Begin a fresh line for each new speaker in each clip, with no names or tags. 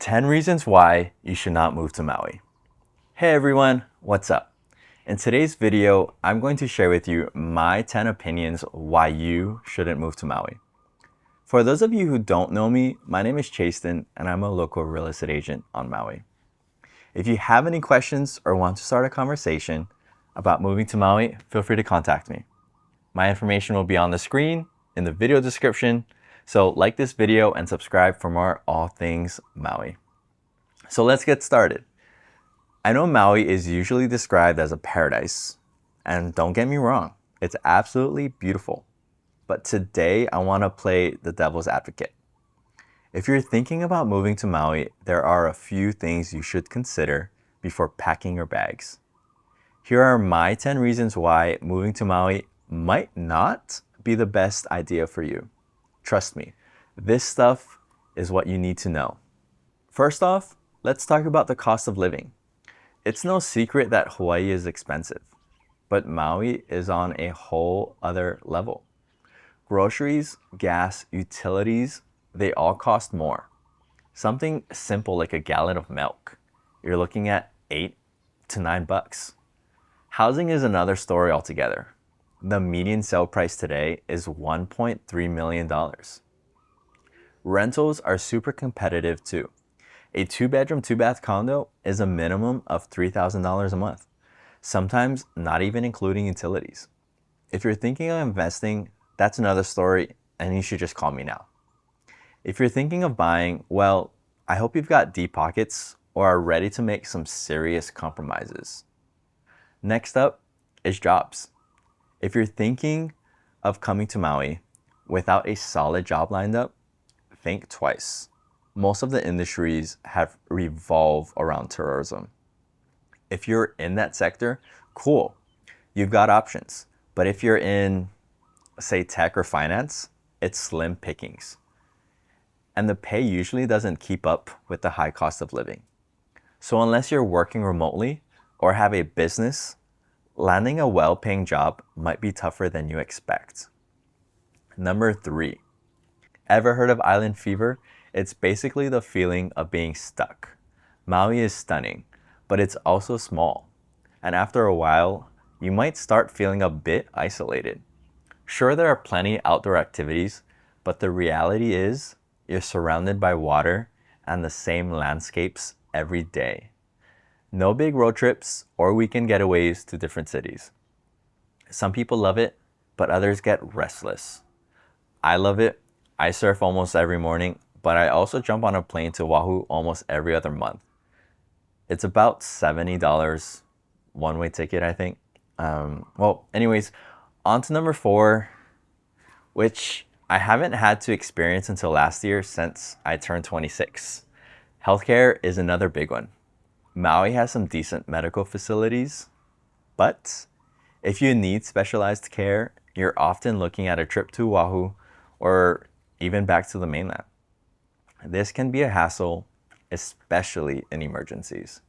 10 reasons why you should not move to Maui. Hey everyone, what's up? In today's video, I'm going to share with you my 10 opinions why you shouldn't move to Maui. For those of you who don't know me, my name is Chaston and I'm a local real estate agent on Maui. If you have any questions or want to start a conversation about moving to Maui, feel free to contact me. My information will be on the screen, in the video description, so like this video and subscribe for more all things Maui. So let's get started. I know Maui is usually described as a paradise, and don't get me wrong, it's absolutely beautiful. But today I want to play the devil's advocate. If you're thinking about moving to Maui, there are a few things you should consider before packing your bags. Here are my 10 reasons why moving to Maui might not be the best idea for you. Trust me, this stuff is what you need to know. First off, let's talk about the cost of living. It's no secret that Hawaii is expensive, but Maui is on a whole other level. Groceries, gas, utilities, they all cost more. Something simple like a gallon of milk, you're looking at $8 to $9. Housing is another story altogether. The median sale price today is $1.3 million. Rentals are super competitive too. A 2-bedroom, 2-bath condo is a minimum of $3,000 a month, sometimes not even including utilities. If you're thinking of investing, that's another story and you should just call me now. If you're thinking of buying, well, I hope you've got deep pockets or are ready to make some serious compromises. Next up is jobs. If you're thinking of coming to Maui without a solid job lined up, think twice. Most of the industries have revolved around tourism. If you're in that sector, cool, you've got options. But if you're in, say, tech or finance, it's slim pickings. And the pay usually doesn't keep up with the high cost of living. So unless you're working remotely or have a business, landing a well-paying job might be tougher than you expect. Number 3, ever heard of island fever? It's basically the feeling of being stuck. Maui is stunning, but it's also small. And after a while, you might start feeling a bit isolated. Sure, there are plenty outdoor activities, but the reality is you're surrounded by water and the same landscapes every day. No big road trips or weekend getaways to different cities. Some people love it, but others get restless. I love it. I surf almost every morning, but I also jump on a plane to Oahu almost every other month. It's about $70 one-way ticket, I think. Anyways, on to number 4, which I haven't had to experience until last year since I turned 26. Healthcare is another big one. Maui has some decent medical facilities, but if you need specialized care, you're often looking at a trip to Oahu or even back to the mainland. This can be a hassle, especially in emergencies.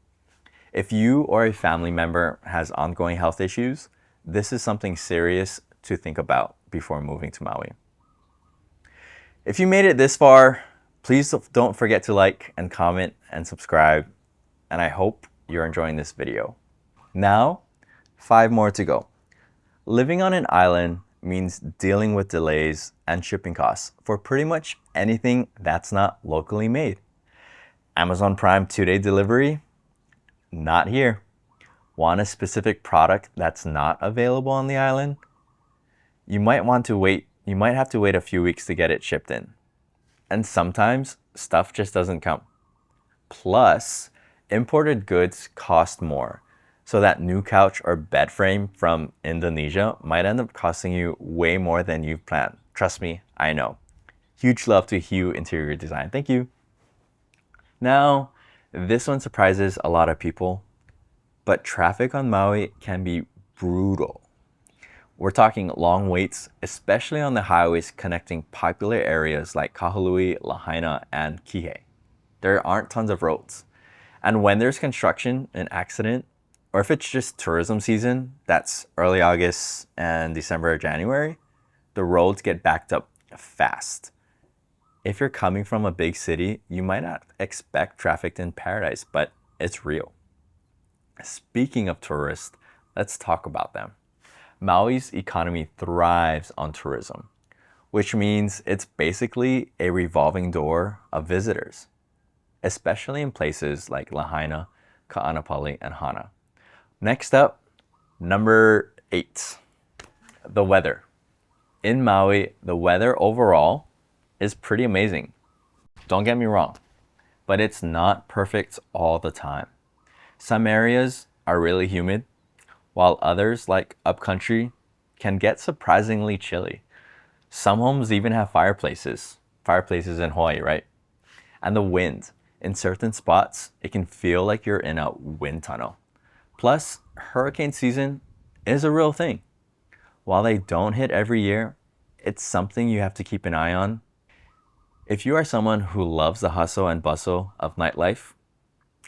If you or a family member has ongoing health issues, this is something serious to think about before moving to Maui. If you made it this far, please don't forget to like and comment and subscribe. And I hope you're enjoying this video. Now, 5 more to go. Living on an island means dealing with delays and shipping costs for pretty much anything that's not locally made. Amazon Prime 2-day delivery? Not here. Want a specific product that's not available on the island? You might have to wait a few weeks to get it shipped in. And sometimes stuff just doesn't come. Plus, imported goods cost more, so that new couch or bed frame from Indonesia might end up costing you way more than you've planned. Trust me, I know. Huge love to Hue Interior Design. Thank you. Now, this one surprises a lot of people, but traffic on Maui can be brutal. We're talking long waits, especially on the highways connecting popular areas like Kahului, Lahaina, and Kihei. There aren't tons of roads. And when there's construction, an accident, or if it's just tourism season, that's early August and December or January, the roads get backed up fast. If you're coming from a big city, you might not expect traffic in paradise, but it's real. Speaking of tourists, let's talk about them. Maui's economy thrives on tourism, which means it's basically a revolving door of visitors, especially in places like Lahaina, Ka'anapali, and Hana. Next up, number 8, the weather. In Maui, the weather overall is pretty amazing. Don't get me wrong, but it's not perfect all the time. Some areas are really humid, while others, like upcountry, can get surprisingly chilly. Some homes even have fireplaces in Hawaii, right? And the wind, in certain spots, it can feel like you're in a wind tunnel. Plus, hurricane season is a real thing. While they don't hit every year, it's something you have to keep an eye on. If you are someone who loves the hustle and bustle of nightlife,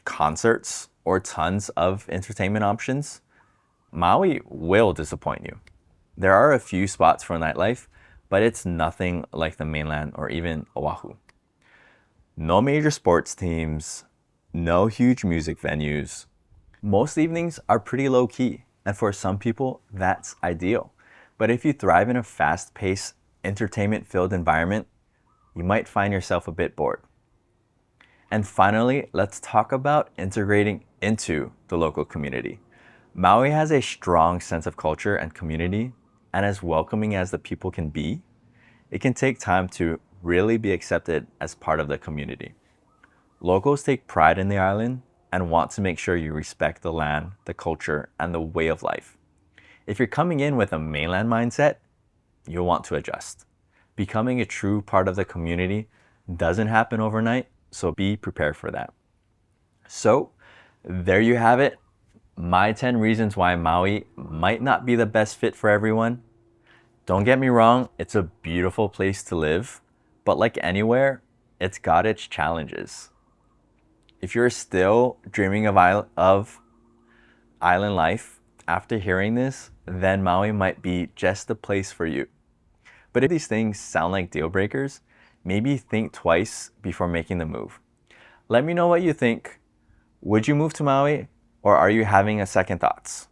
concerts, or tons of entertainment options, Maui will disappoint you. There are a few spots for nightlife, but it's nothing like the mainland or even Oahu. No major sports teams, no huge music venues. Most evenings are pretty low key, and for some people, that's ideal. But if you thrive in a fast-paced, entertainment-filled environment, you might find yourself a bit bored. And finally, let's talk about integrating into the local community. Maui has a strong sense of culture and community, and as welcoming as the people can be, it can take time to really be accepted as part of the community. Locals take pride in the island and want to make sure you respect the land, the culture, and the way of life. If you're coming in with a mainland mindset, you'll want to adjust. Becoming a true part of the community doesn't happen overnight, so be prepared for that. So, there you have it. My 10 reasons why Maui might not be the best fit for everyone. Don't get me wrong, it's a beautiful place to live, but like anywhere, it's got its challenges. If you're still dreaming of island life after hearing this, then Maui might be just the place for you. But if these things sound like deal breakers, maybe think twice before making the move. Let me know what you think. Would you move to Maui, or are you having a second thoughts?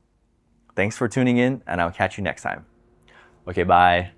Thanks for tuning in, and I'll catch you next time. Okay, bye.